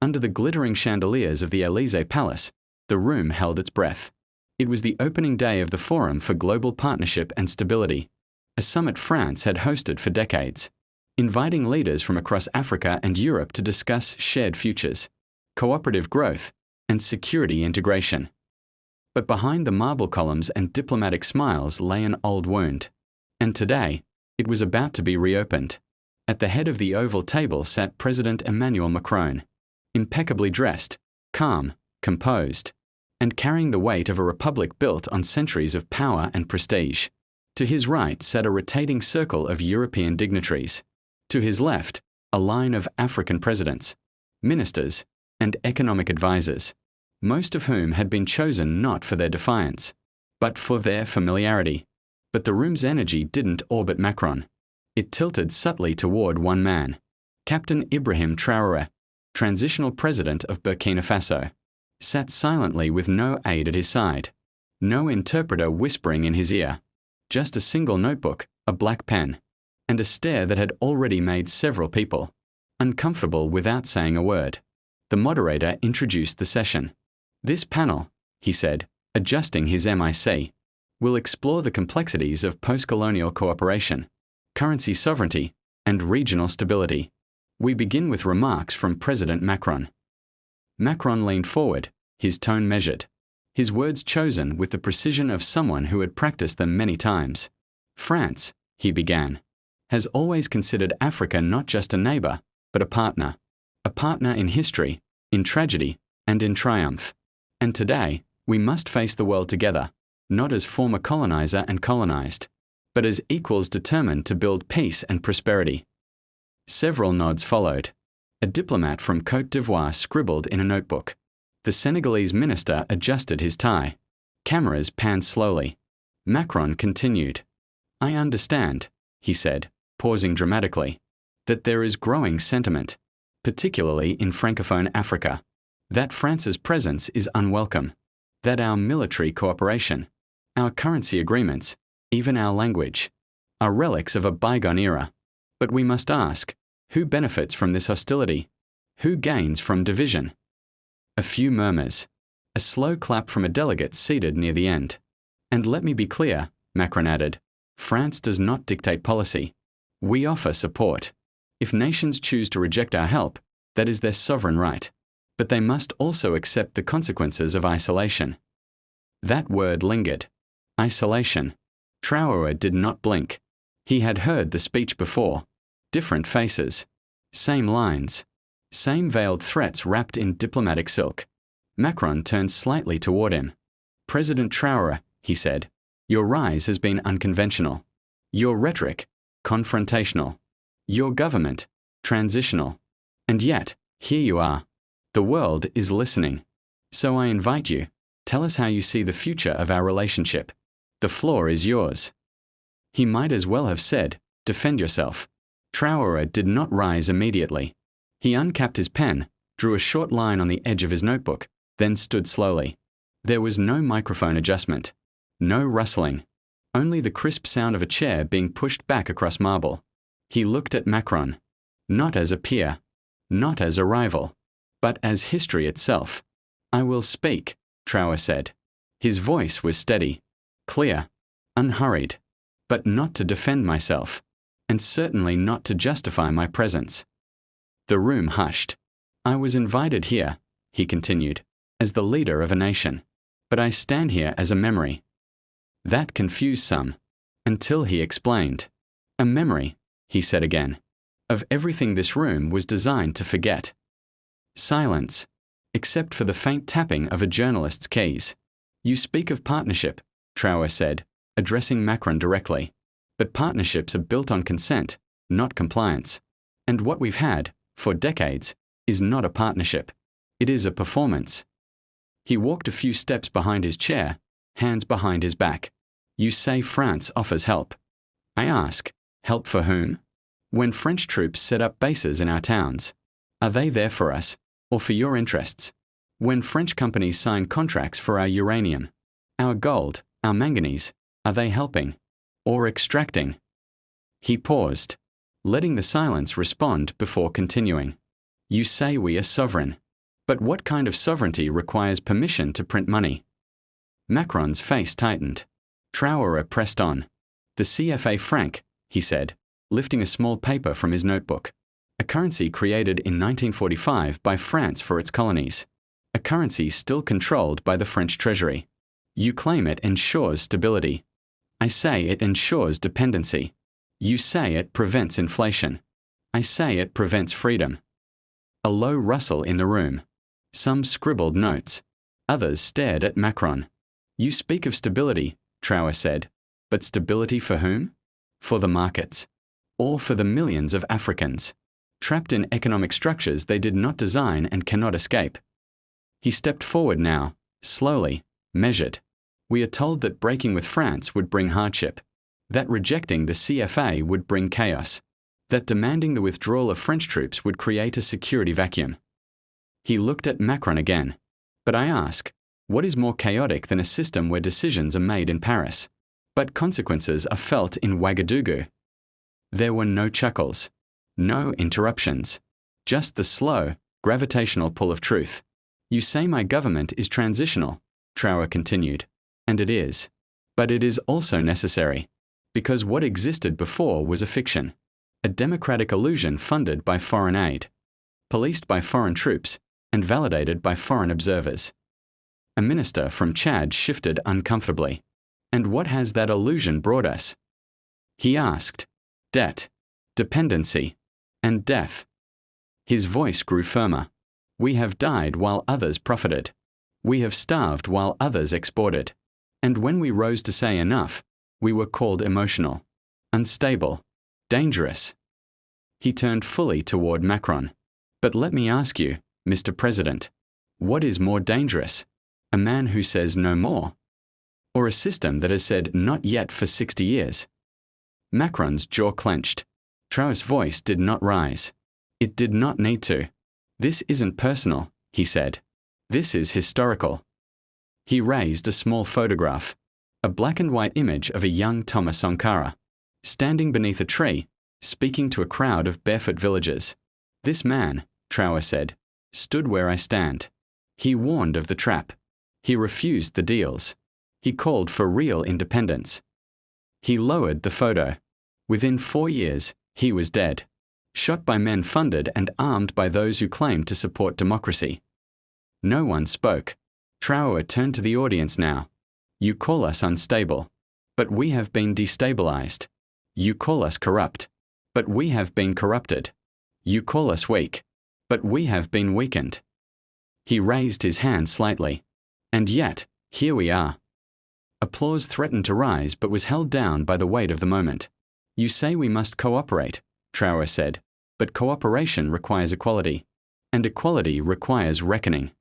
Under the glittering chandeliers of the Élysée Palace, the room held its breath. It was the opening day of the Forum for Global Partnership and Stability, a summit France had hosted for decades, inviting leaders from across Africa and Europe to discuss shared futures, cooperative growth, and security integration. But behind the marble columns and diplomatic smiles lay an old wound, and today it was about to be reopened. At the head of the oval table sat President Emmanuel Macron, impeccably dressed, calm, composed, and carrying the weight of a republic built on centuries of power and prestige. To his right sat a rotating circle of European dignitaries. To his left, a line of African presidents, ministers, and economic advisors, most of whom had been chosen not for their defiance, but for their familiarity. But the room's energy didn't orbit Macron. It tilted subtly toward one man, Captain Ibrahim Traoré, transitional president of Burkina Faso, sat silently with no aide at his side, no interpreter whispering in his ear, just a single notebook, a black pen, and a stare that had already made several people uncomfortable without saying a word. The moderator introduced the session. This panel, he said, adjusting his mic, will explore the complexities of post-colonial cooperation, currency sovereignty, and regional stability. We begin with remarks from President Macron. Macron leaned forward, his tone measured, his words chosen with the precision of someone who had practiced them many times. France, he began, has always considered Africa not just a neighbor, but a partner in history, in tragedy, and in triumph. And today, we must face the world together, not as former colonizer and colonized, but as equals determined to build peace and prosperity. Several nods followed. A diplomat from Côte d'Ivoire scribbled in a notebook. The Senegalese minister adjusted his tie. Cameras panned slowly. Macron continued. I understand, he said, pausing dramatically, that there is growing sentiment, particularly in Francophone Africa, that France's presence is unwelcome, that our military cooperation, our currency agreements, even our language, are relics of a bygone era. But we must ask, who benefits from this hostility? Who gains from division? A few murmurs. A slow clap from a delegate seated near the end. And let me be clear, Macron added, France does not dictate policy. We offer support. If nations choose to reject our help, that is their sovereign right. But they must also accept the consequences of isolation. That word lingered. Isolation. Traoré did not blink. He had heard the speech before. Different faces. Same lines. Same veiled threats wrapped in diplomatic silk. Macron turned slightly toward him. President Traoré, he said, your rise has been unconventional. Your rhetoric, confrontational. Your government, transitional. And yet, here you are. The world is listening. So I invite you, tell us how you see the future of our relationship. The floor is yours. He might as well have said, defend yourself. Traoré did not rise immediately. He uncapped his pen, drew a short line on the edge of his notebook, then stood slowly. There was no microphone adjustment, no rustling, only the crisp sound of a chair being pushed back across marble. He looked at Macron, not as a peer, not as a rival, but as history itself. I will speak, Traoré said. His voice was steady, clear, unhurried, but not to defend myself, and certainly not to justify my presence. The room hushed. I was invited here, he continued, as the leader of a nation, but I stand here as a memory. That confused some, until he explained. A memory, he said again, of everything this room was designed to forget. Silence, except for the faint tapping of a journalist's keys. You speak of partnership, Traoré said, addressing Macron directly. But partnerships are built on consent, not compliance. And what we've had, for decades, is not a partnership. It is a performance. He walked a few steps behind his chair, hands behind his back. You say France offers help. I ask, help for whom? When French troops set up bases in our towns, are they there for us, or for your interests? When French companies sign contracts for our uranium, our gold, our manganese, are they helping, or extracting? He paused, letting the silence respond before continuing. You say we are sovereign. But what kind of sovereignty requires permission to print money? Macron's face tightened. Traoré pressed on. The CFA franc, he said, lifting a small paper from his notebook. A currency created in 1945 by France for its colonies. A currency still controlled by the French treasury. You claim it ensures stability. I say it ensures dependency. You say it prevents inflation. I say it prevents freedom. A low rustle in the room. Some scribbled notes. Others stared at Macron. You speak of stability, Traoré said. But stability for whom? For the markets. Or for the millions of Africans, trapped in economic structures they did not design and cannot escape. He stepped forward now, slowly, measured. We are told that breaking with France would bring hardship, that rejecting the CFA would bring chaos, that demanding the withdrawal of French troops would create a security vacuum. He looked at Macron again. But I ask, what is more chaotic than a system where decisions are made in Paris, but consequences are felt in Ouagadougou? There were no chuckles, no interruptions, just the slow, gravitational pull of truth. You say my government is transitional, Traoré continued, and it is. But it is also necessary, because what existed before was a fiction, a democratic illusion funded by foreign aid, policed by foreign troops, and validated by foreign observers. A minister from Chad shifted uncomfortably. And what has that illusion brought us? He asked. Debt, dependency, and death. His voice grew firmer. We have died while others profited. We have starved while others exported. And when we rose to say enough, we were called emotional, unstable, dangerous. He turned fully toward Macron. But let me ask you, Mr. President, what is more dangerous? A man who says no more? Or a system that has said not yet for 60 years? Macron's jaw clenched. Traoré's voice did not rise. It did not need to. This isn't personal, he said. This is historical. He raised a small photograph, a black and white image of a young Thomas Sankara, standing beneath a tree, speaking to a crowd of barefoot villagers. This man, Traoré said, stood where I stand. He warned of the trap. He refused the deals. He called for real independence. He lowered the photo. Within 4 years, he was dead, shot by men funded and armed by those who claimed to support democracy. No one spoke. Traoré turned to the audience now. You call us unstable, but we have been destabilized. You call us corrupt, but we have been corrupted. You call us weak, but we have been weakened. He raised his hand slightly. And yet, here we are. Applause threatened to rise but was held down by the weight of the moment. You say we must cooperate, Traoré said, but cooperation requires equality, and equality requires reckoning.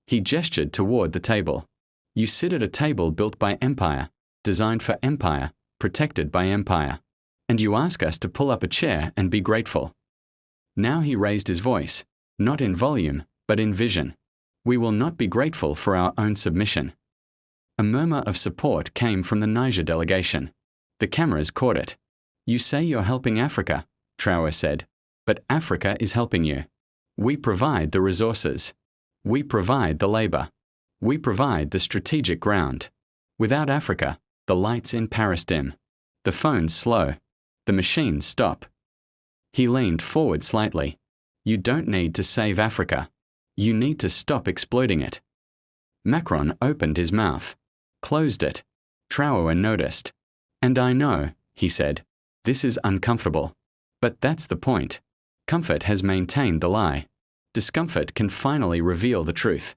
He gestured toward the table. You sit at a table built by empire, designed for empire, protected by empire, and you ask us to pull up a chair and be grateful. Now he raised his voice, not in volume, but in vision. We will not be grateful for our own submission. A murmur of support came from the Niger delegation. The cameras caught it. You say you're helping Africa, Traoré said, but Africa is helping you. We provide the resources. We provide the labor. We provide the strategic ground. Without Africa, the lights in Paris dim. The phones slow. The machines stop. He leaned forward slightly. You don't need to save Africa. You need to stop exploiting it. Macron opened his mouth, closed it. Traoré noticed. And I know, he said, this is uncomfortable. But that's the point. Comfort has maintained the lie. Discomfort can finally reveal the truth.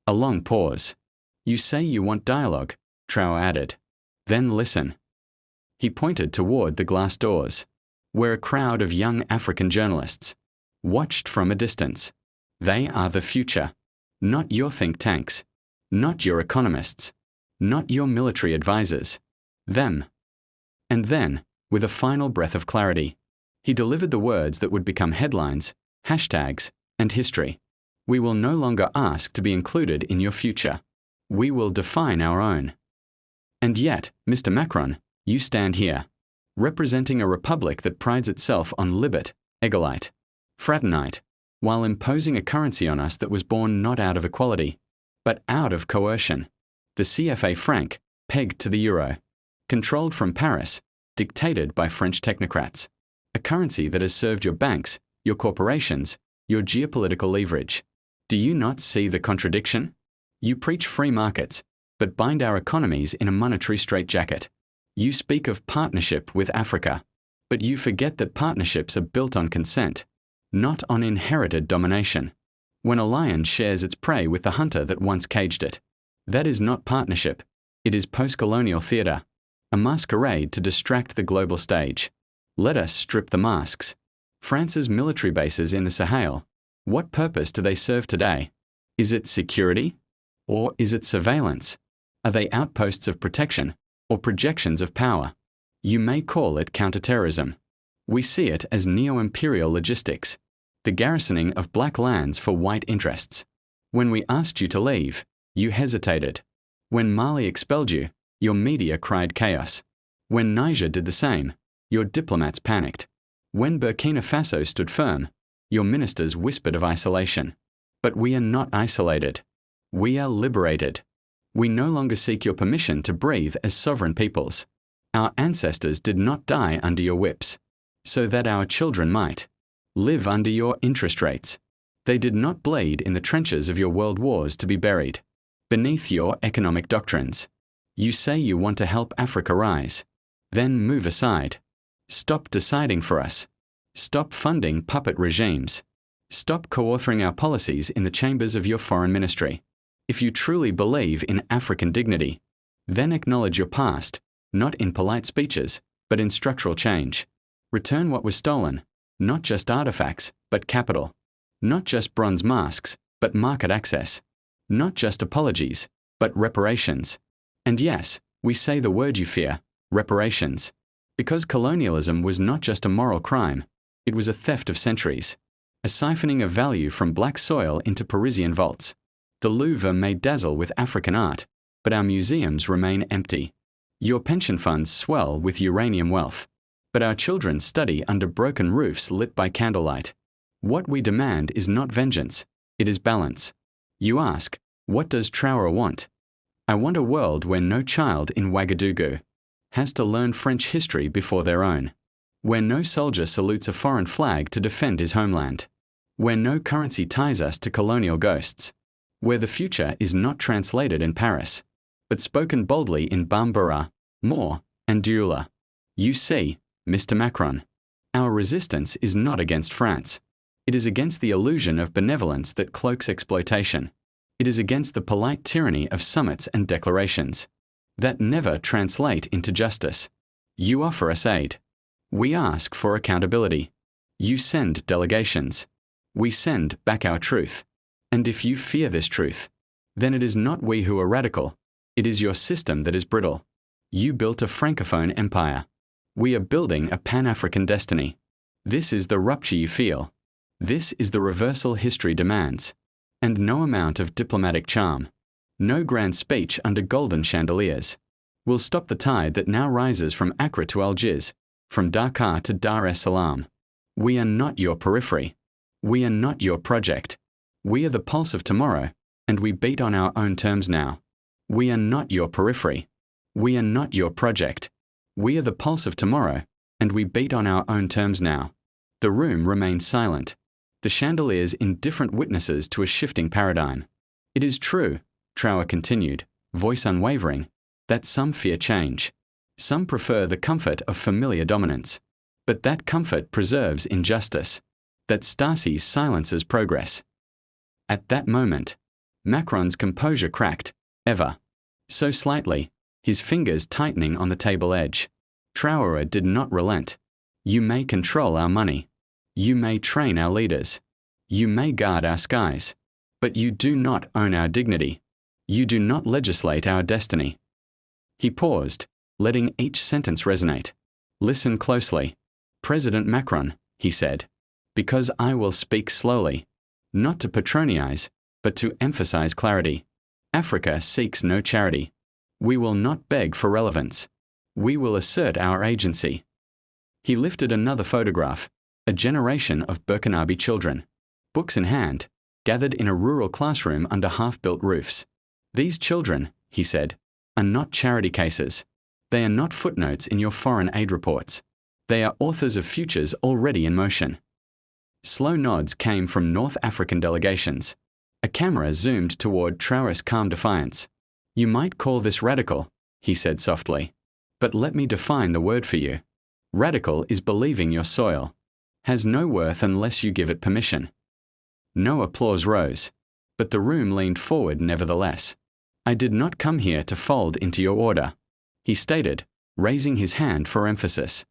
A long pause. You say you want dialogue, Traoré added. Then listen. He pointed toward the glass doors, where a crowd of young African journalists watched from a distance. They are the future, not your think tanks, not your economists, not your military advisors. Them. And then, with a final breath of clarity, he delivered the words that would become headlines, hashtags, and history. We will no longer ask to be included in your future. We will define our own. And yet, Mr. Macron, you stand here, representing a republic that prides itself on libet, egalite, fraternite, while imposing a currency on us that was born not out of equality, but out of coercion. The CFA franc, pegged to the euro, controlled from Paris, dictated by French technocrats. A currency that has served your banks, your corporations, your geopolitical leverage. Do you not see the contradiction? You preach free markets, but bind our economies in a monetary straitjacket. You speak of partnership with Africa, but you forget that partnerships are built on consent, not on inherited domination. When a lion shares its prey with the hunter that once caged it, that is not partnership. It is post-colonial theatre, a masquerade to distract the global stage. Let us strip the masks. France's military bases in the Sahel, what purpose do they serve today? Is it security? Or is it surveillance? Are they outposts of protection or projections of power? You may call it counterterrorism. We see it as neo-imperial logistics, the garrisoning of black lands for white interests. When we asked you to leave, you hesitated. When Mali expelled you, your media cried chaos. When Niger did the same, your diplomats panicked. When Burkina Faso stood firm, your ministers whispered of isolation. But we are not isolated. We are liberated. We no longer seek your permission to breathe as sovereign peoples. Our ancestors did not die under your whips, so that our children might live under your interest rates. They did not bleed in the trenches of your world wars to be buried beneath your economic doctrines. You say you want to help Africa rise. Then move aside. Stop deciding for us. Stop funding puppet regimes. Stop co-authoring our policies in the chambers of your foreign ministry. If you truly believe in African dignity, then acknowledge your past, not in polite speeches, but in structural change. Return what was stolen, not just artifacts, but capital. Not just bronze masks, but market access. Not just apologies, but reparations. And yes, we say the word you fear, reparations. Because colonialism was not just a moral crime, it was a theft of centuries, a siphoning of value from black soil into Parisian vaults. The Louvre may dazzle with African art, but our museums remain empty. Your pension funds swell with uranium wealth, but our children study under broken roofs lit by candlelight. What we demand is not vengeance, it is balance. You ask, what does Traoré want? I want a world where no child in Ouagadougou has to learn French history before their own, where no soldier salutes a foreign flag to defend his homeland, where no currency ties us to colonial ghosts, where the future is not translated in Paris, but spoken boldly in Bambara, Moor, and Dioula. You see, Mr. Macron, our resistance is not against France. It is against the illusion of benevolence that cloaks exploitation. It is against the polite tyranny of summits and declarations that never translate into justice. You offer us aid. We ask for accountability. You send delegations. We send back our truth. And if you fear this truth, then it is not we who are radical. It is your system that is brittle. You built a francophone empire. We are building a Pan-African destiny. This is the rupture you feel. This is the reversal history demands. And no amount of diplomatic charm, no grand speech under golden chandeliers, will stop the tide that now rises from Accra to Algiers, from Dakar to Dar es Salaam. We are not your periphery. We are not your project. We are the pulse of tomorrow, and we beat on our own terms now. We are not your periphery. We are not your project. We are the pulse of tomorrow, and we beat on our own terms now. The room remained silent, the chandeliers indifferent witnesses to a shifting paradigm. It is true, Traoré continued, voice unwavering, that some fear change. Some prefer the comfort of familiar dominance. But that comfort preserves injustice. That Stasi silences progress. At that moment, Macron's composure cracked, ever so slightly, his fingers tightening on the table edge. Traoré did not relent. You may control our money. You may train our leaders. You may guard our skies. But you do not own our dignity. You do not legislate our destiny. He paused, letting each sentence resonate. Listen closely. President Macron, he said, because I will speak slowly, not to patronize, but to emphasize clarity. Africa seeks no charity. We will not beg for relevance. We will assert our agency. He lifted another photograph, a generation of Burkinabe children. books in hand, gathered in a rural classroom under half-built roofs. These children, he said, are not charity cases. They are not footnotes in your foreign aid reports. They are authors of futures already in motion. Slow nods came from North African delegations. A camera zoomed toward Traoré's calm defiance. You might call this radical, he said softly. But let me define the word for you. Radical is believing your soil. Has no worth unless you give it permission. No applause rose, but the room leaned forward nevertheless. I did not come here to fold into your order, he stated, raising his hand for emphasis.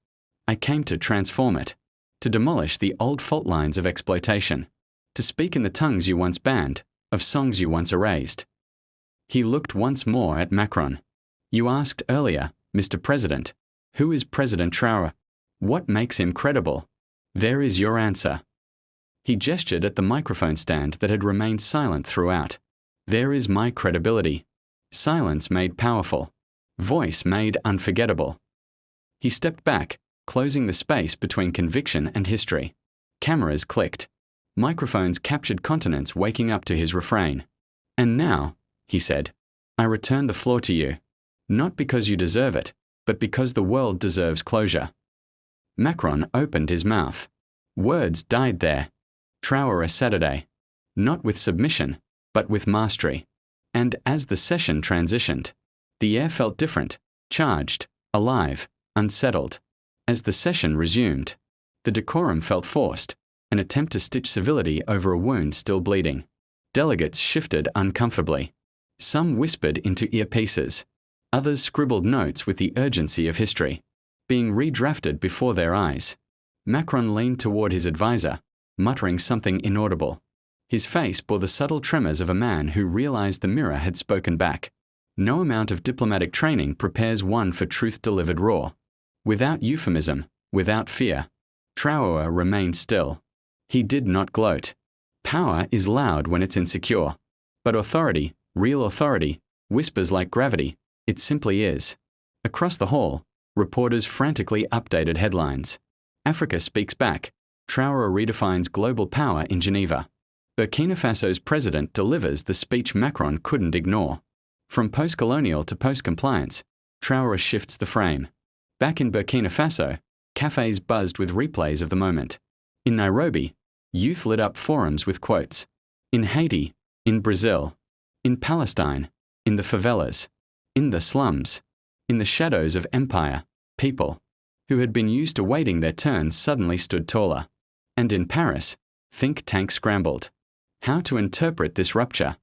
I came to transform it, to demolish the old fault lines of exploitation, to speak in the tongues you once banned, of songs you once erased. He looked once more at Macron. You asked earlier, Mr. President, who is President Traoré? What makes him credible? There is your answer. He gestured at the microphone stand that had remained silent throughout. There is my credibility. Silence made powerful. Voice made unforgettable. He stepped back, closing the space between conviction and history. Cameras clicked. Microphones captured continents waking up to his refrain. And now, he said, I return the floor to you. Not because you deserve it, but because the world deserves closure. Macron opened his mouth. Words died there. Traoré Saturday. Not with submission, but with mastery. And as the session transitioned, the air felt different, charged, alive, unsettled. As the session resumed, the decorum felt forced, an attempt to stitch civility over a wound still bleeding. Delegates shifted uncomfortably. Some whispered into earpieces. Others scribbled notes with the urgency of history, being redrafted before their eyes. Macron leaned toward his advisor, muttering something inaudible. His face bore the subtle tremors of a man who realized the mirror had spoken back. No amount of diplomatic training prepares one for truth delivered raw. Without euphemism, without fear. Traoré remained still. He did not gloat. Power is loud when it's insecure. But authority, real authority, whispers like gravity. It simply is. Across the hall, reporters frantically updated headlines. Africa speaks back. Traoré redefines global power in Geneva. Burkina Faso's president delivers the speech Macron couldn't ignore. From post-colonial to post-compliance, Traoré shifts the frame. Back in Burkina Faso, cafes buzzed with replays of the moment. In Nairobi, youth lit up forums with quotes. In Haiti, in Brazil, in Palestine, in the favelas, in the slums, in the shadows of empire, people who had been used to waiting their turn suddenly stood taller. And in Paris, think tanks scrambled. How to interpret this rupture?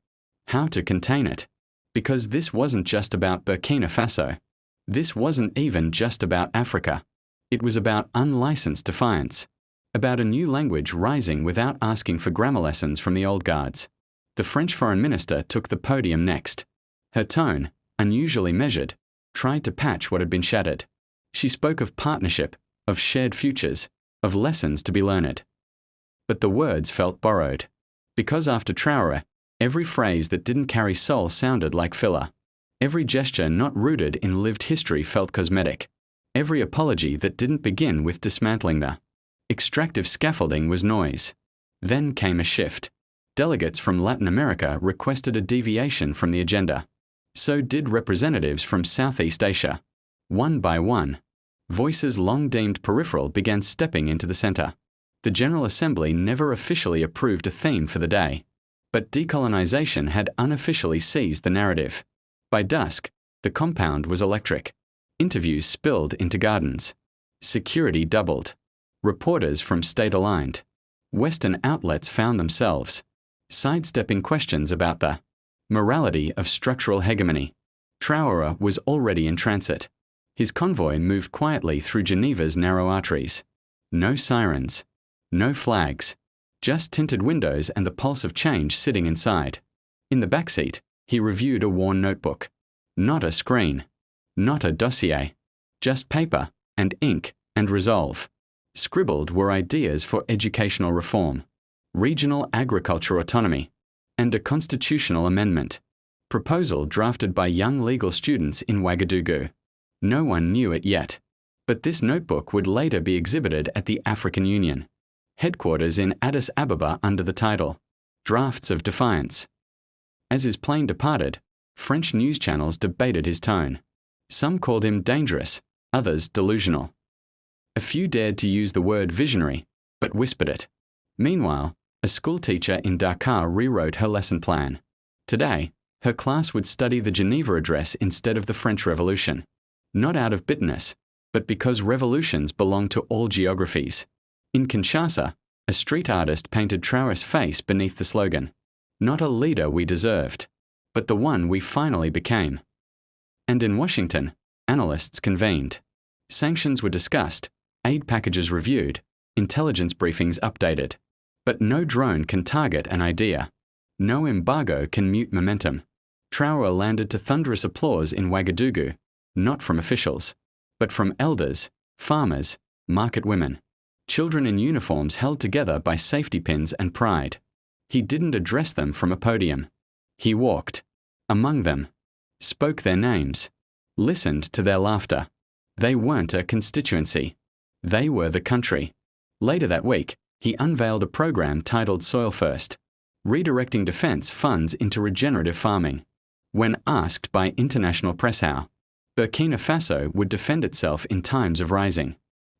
How to contain it? Because this wasn't just about Burkina Faso. This wasn't even just about Africa. It was about unlicensed defiance. About a new language rising without asking for grammar lessons from the old guards. The French foreign minister took the podium next. Her tone, unusually measured, tried to patch what had been shattered. She spoke of partnership, of shared futures, of lessons to be learned. But the words felt borrowed. Because after Traoré, every phrase that didn't carry soul sounded like filler. Every gesture not rooted in lived history felt cosmetic. Every apology that didn't begin with dismantling the extractive scaffolding was noise. Then came a shift. Delegates from Latin America requested a deviation from the agenda. So did representatives from Southeast Asia. One by one, voices long deemed peripheral began stepping into the center. The General Assembly never officially approved a theme for the day, but decolonization had unofficially seized the narrative. By dusk, the compound was electric. Interviews spilled into gardens. Security doubled. Reporters from state-aligned Western outlets found themselves sidestepping questions about the morality of structural hegemony. Traoré was already in transit. His convoy moved quietly through Geneva's narrow arteries. No sirens. No flags. Just tinted windows and the pulse of change sitting inside. In the backseat, he reviewed a worn notebook. Not a screen. Not a dossier. Just paper and ink and resolve. Scribbled were ideas for educational reform, regional agriculture autonomy, and a constitutional amendment. Proposal drafted by young legal students in Ouagadougou. No one knew it yet, but this notebook would later be exhibited at the African Union. headquarters in Addis Ababa under the title, Drafts of Defiance. As his plane departed, French news channels debated his tone. Some called him dangerous, others delusional. A few dared to use the word visionary, but whispered it. Meanwhile, a schoolteacher in Dakar rewrote her lesson plan. Today, her class would study the Geneva Address instead of the French Revolution. Not out of bitterness, but because revolutions belong to all geographies. In Kinshasa, a street artist painted Traoré's face beneath the slogan, "Not a leader we deserved, but the one we finally became." And in Washington, analysts convened. Sanctions were discussed, aid packages reviewed, intelligence briefings updated. But no drone can target an idea. No embargo can mute momentum. Traoré landed to thunderous applause in Ouagadougou, not from officials, but from elders, farmers, market women, children in uniforms held together by safety pins and pride. He didn't address them from a podium. He walked among them, spoke their names, listened to their laughter. They weren't a constituency. They were the country. Later that week, he unveiled a program titled Soil First, redirecting defense funds into regenerative farming. When asked by international press how Burkina Faso would defend itself in times of rising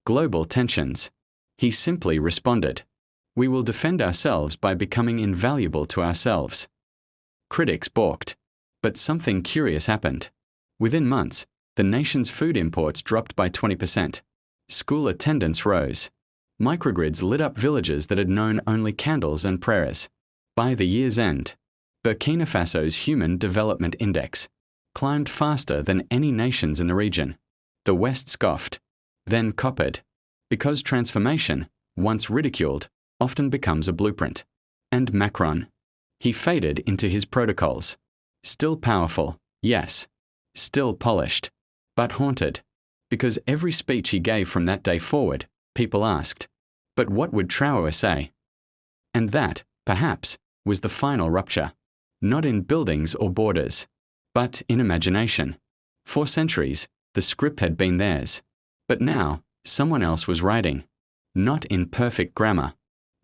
global tensions, he simply responded, "We will defend ourselves by becoming invaluable to ourselves." Critics balked, but something curious happened. Within months, the nation's food imports dropped by 20%. School attendance rose. Microgrids lit up villages that had known only candles and prayers. By the year's end, Burkina Faso's Human Development Index climbed faster than any nations in the region. The West scoffed, then coppered, because transformation, once ridiculed, often becomes a blueprint. And Macron? He faded into his protocols. Still powerful, yes. Still polished, but haunted. Because every speech he gave from that day forward, people asked, but what would Traoré say? And that, perhaps, was the final rupture. Not in buildings or borders, but in imagination. For centuries, the script had been theirs. But now, someone else was writing. Not in perfect grammar,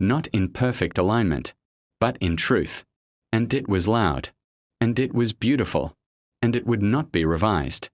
not in perfect alignment, but in truth. And it was loud. And it was beautiful. And it would not be revised.